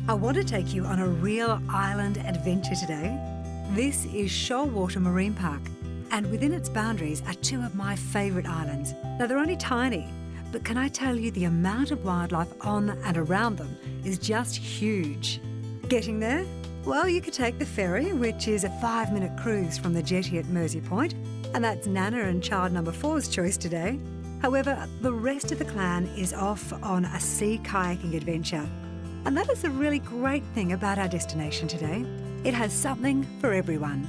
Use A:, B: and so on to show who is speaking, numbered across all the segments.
A: I want to take you on a real island adventure today. This is Shoalwater Marine Park, and within its boundaries are two of my favourite islands. Now, they're only tiny, but can I tell you the amount of wildlife on and around them is just huge. Getting there? Well, you could take the ferry, which is a 5-minute cruise from the jetty at Mersey Point, and that's Nana and child number 4's choice today. However, the rest of the clan is off on a sea kayaking adventure. And that is the really great thing about our destination today. It has something for everyone.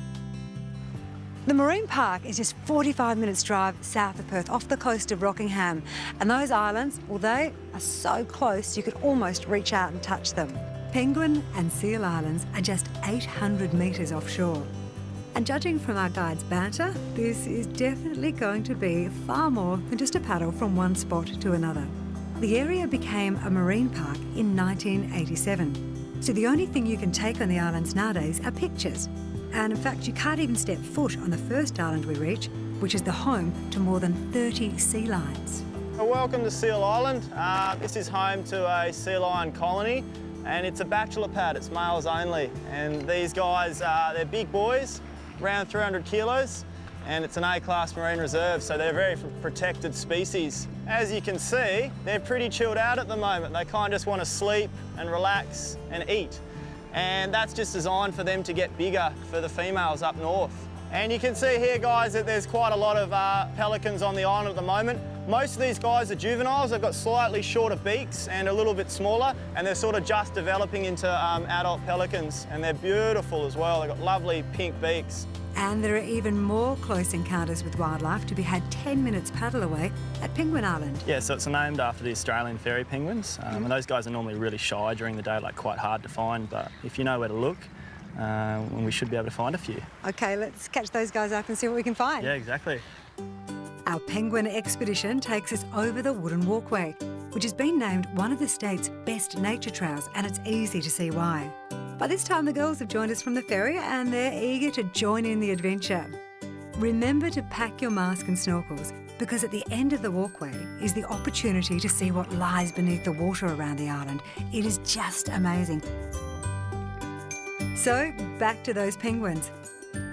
A: The Marine Park is just 45 minutes drive south of Perth, off the coast of Rockingham. And those islands, well, they are so close you could almost reach out and touch them. Penguin and Seal Islands are just 800 metres offshore. And judging from our guide's banter, this is definitely going to be far more than just a paddle from one spot to another. The area became a marine park in 1987. So the only thing you can take on the islands nowadays are pictures. And in fact, you can't even step foot on the first island we reach, which is the home to more than 30 sea lions.
B: Welcome to Seal Island. This is home to a sea lion colony, and it's a bachelor pad, it's males only. And these guys, they're big boys, around 300 kilos, and it's an A-class marine reserve, so they're a very protected species. As you can see, they're pretty chilled out at the moment. They kind of just want to sleep and relax and eat. And that's just designed for them to get bigger for the females up north. And you can see here, guys, that there's quite a lot of pelicans on the island at the moment. Most of these guys are juveniles. They've got slightly shorter beaks and a little bit smaller, and they're sort of just developing into adult pelicans, and they're beautiful as well. They've got lovely pink beaks.
A: And there are even more close encounters with wildlife to be had 10 minutes paddle away at Penguin Island.
B: Yeah, so it's named after the Australian fairy penguins, and those guys are normally really shy during the day, like quite hard to find, but if you know where to look, we should be able to find a few.
A: OK, let's catch those guys up and see what we can find.
B: Yeah, exactly.
A: Our penguin expedition takes us over the wooden walkway, which has been named one of the state's best nature trails, and it's easy to see why. By this time, the girls have joined us from the ferry and they're eager to join in the adventure. Remember to pack your mask and snorkels, because at the end of the walkway is the opportunity to see what lies beneath the water around the island. It is just amazing. So, back to those penguins.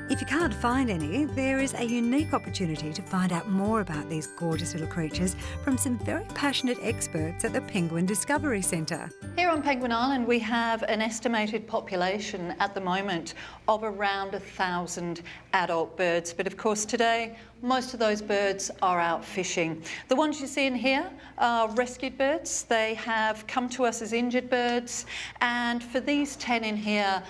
A: If you can't find any, there is a unique opportunity to find out more about these gorgeous little creatures from some very passionate experts at the Penguin Discovery Centre.
C: Here on Penguin Island, we have an estimated population at the moment of around 1,000 adult birds. But of course today, most of those birds are out fishing. The ones you see in here are rescued birds. They have come to us as injured birds, and for these 10 in here,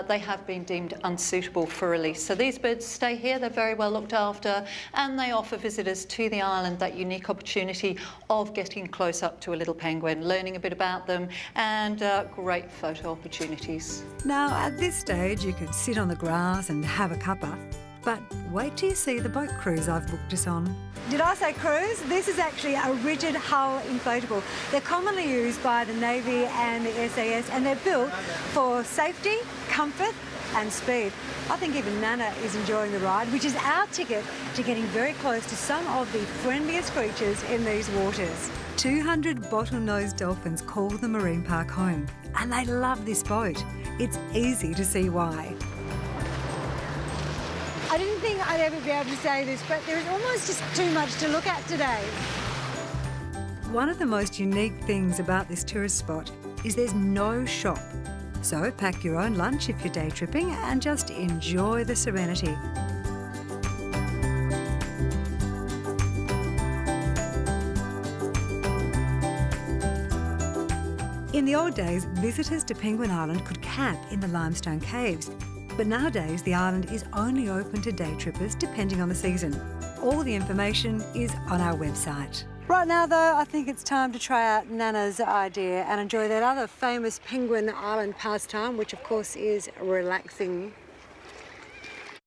C: they have been deemed unsuitable for release. So these birds stay here, they're very well looked after, and they offer visitors to the island that unique opportunity of getting close up to a little penguin, learning a bit about them, and great photo opportunities.
A: Now, at this stage, you could sit on the grass and have a cuppa, but wait till you see the boat cruise I've booked us on. Did I say cruise? This is actually a rigid hull inflatable. They're commonly used by the Navy and the SAS, and they're built for safety, comfort and speed. I think even Nana is enjoying the ride, which is our ticket to getting very close to some of the friendliest creatures in these waters. 200 bottlenose dolphins call the marine park home, and they love this boat. It's easy to see why. I didn't think I'd ever be able to say this, but there is almost just too much to look at today. One of the most unique things about this tourist spot is there's no shop. So pack your own lunch if you're day tripping and just enjoy the serenity. In the old days, visitors to Penguin Island could camp in the limestone caves. But nowadays, the island is only open to day trippers depending on the season. All the information is on our website. Right now, though, I think it's time to try out Nana's idea and enjoy that other famous Penguin Island pastime, which of course is relaxing.